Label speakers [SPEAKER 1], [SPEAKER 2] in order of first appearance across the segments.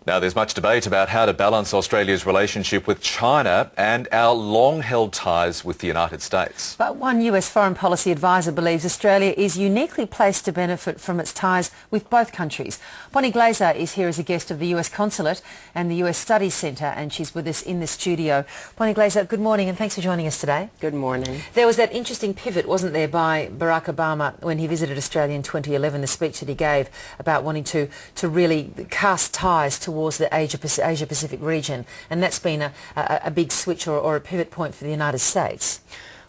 [SPEAKER 1] Now, there's much debate about how to balance Australia's relationship with China and our long-held ties with the United States.
[SPEAKER 2] But one US foreign policy advisor believes Australia is uniquely placed to benefit from its ties with both countries. Bonnie Glaser is here as a guest of the US Consulate and the US Studies Centre, and she's with us in the studio. Bonnie Glaser, good morning and thanks for joining us today.
[SPEAKER 3] Good morning.
[SPEAKER 2] There was that interesting pivot, wasn't there, by Barack Obama when he visited Australia in 2011, the speech that he gave about wanting to really cast ties towards the Asia-Pacific region, and that's been a big switch or a pivot point for the United States.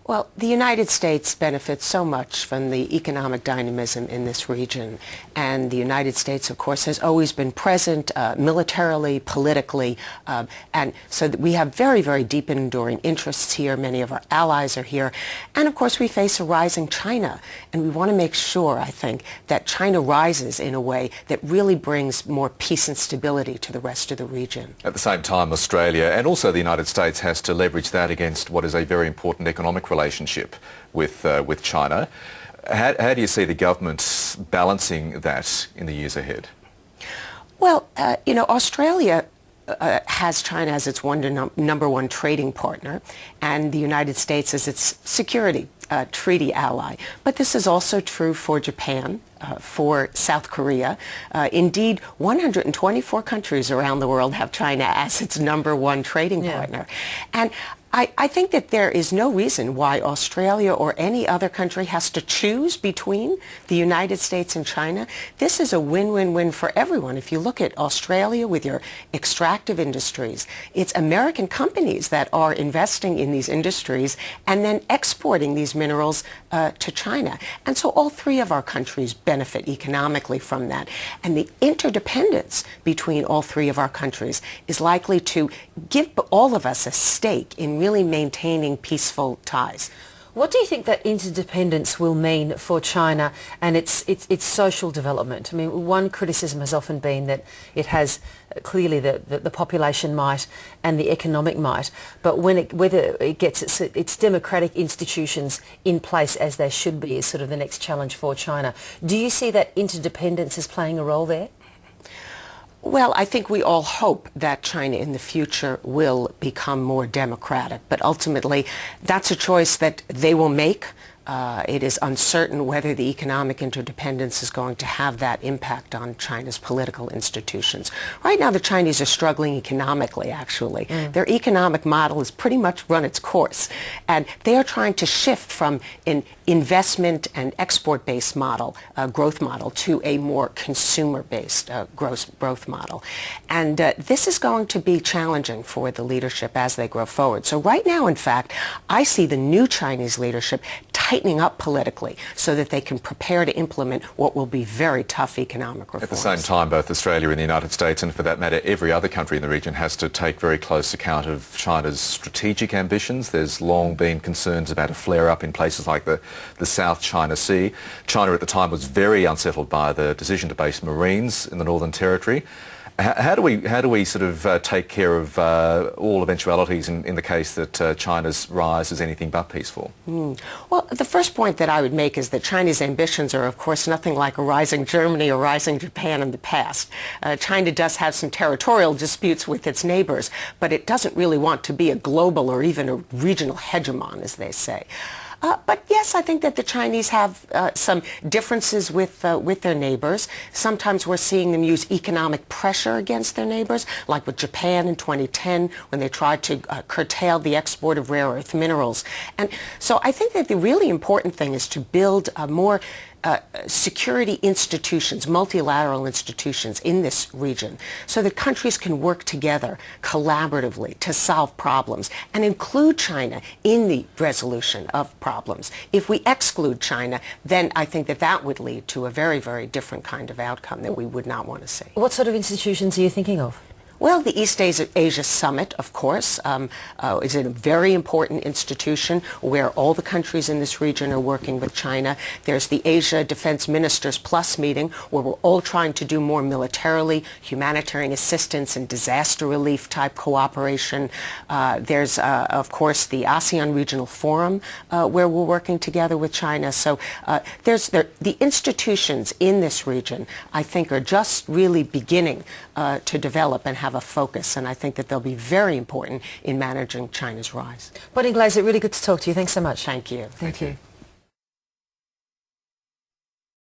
[SPEAKER 3] Well, the United States benefits so much from the economic dynamism in this region, and the United States, of course, has always been present militarily, politically, and so that we have very, very deep and enduring interests here. Many of our allies are here, and of course we face a rising China, and we want to make sure, I think, that China rises in a way that really brings more peace and stability to the rest of the region.
[SPEAKER 1] At the same time, Australia and also the United States has to leverage that against what is a very important economic relationship with China. How do you see the government balancing that in the years ahead?
[SPEAKER 3] Well, Australia has China as its number one trading partner, and the United States as its security treaty ally. But this is also true for Japan, for South Korea. Indeed, 124 countries around the world have China as its number one trading partner. And I think that there is no reason why Australia or any other country has to choose between the United States and China. This is a win-win-win for everyone. If you look at Australia with your extractive industries, it's American companies that are investing in these industries and then exporting these minerals to China. And so all three of our countries benefit economically from that. And the interdependence between all three of our countries is likely to give all of us a stake in really maintaining peaceful ties.
[SPEAKER 2] What do you think that interdependence will mean for China and its social development? I mean, one criticism has often been that it has clearly the population might and the economic might, but whether it gets its democratic institutions in place as they should be is sort of the next challenge for China. Do you see that interdependence as playing a role there?
[SPEAKER 3] Well, I think we all hope that China in the future will become more democratic, but ultimately that's a choice that they will make. It is uncertain whether the economic interdependence is going to have that impact on China's political institutions. Right now, the Chinese are struggling economically, actually. Their economic model has pretty much run its course, and they are trying to shift from an investment and export-based model, growth model, to a more consumer-based growth model. And this is going to be challenging for the leadership as they grow forward. So right now, in fact, I see the new Chinese leadership tightening up politically so that they can prepare to implement what will be very tough economic reforms.
[SPEAKER 1] At the same time, both Australia and the United States, and for that matter every other country in the region, has to take very close account of China's strategic ambitions. There's long been concerns about a flare-up in places like the South China Sea. China at the time was very unsettled by the decision to base Marines in the Northern Territory. How do we sort of take care of all eventualities in the case that China's rise is anything but peaceful?
[SPEAKER 3] Well, the first point that I would make is that China's ambitions are, of course, nothing like a rising Germany or rising Japan in the past. China does have some territorial disputes with its neighbors, but it doesn't really want to be a global or even a regional hegemon, as they say. But yes, I think that the Chinese have some differences with their neighbors. Sometimes we're seeing them use economic pressure against their neighbors, like with Japan in 2010 when they tried to curtail the export of rare earth minerals. And so I think that the really important thing is to build a more security institutions, multilateral institutions in this region so that countries can work together collaboratively to solve problems and include China in the resolution of problems. If we exclude China, then I think that that would lead to a very, very different kind of outcome that we would not want to see.
[SPEAKER 2] What sort of institutions are you thinking of?
[SPEAKER 3] Well, the East Asia Summit, of course, is a very important institution where all the countries in this region are working with China. There's the Asia Defense Ministers Plus meeting, where we're all trying to do more militarily, humanitarian assistance and disaster relief type cooperation. There's, of course, the ASEAN Regional Forum, where we're working together with China. So the institutions in this region, I think, are just really beginning to develop and have a focus, and I think that they'll be very important in managing China's rise.
[SPEAKER 2] Bonnie Glaser, really good to talk to you. Thanks so much.
[SPEAKER 3] Thank you.
[SPEAKER 2] Thank you.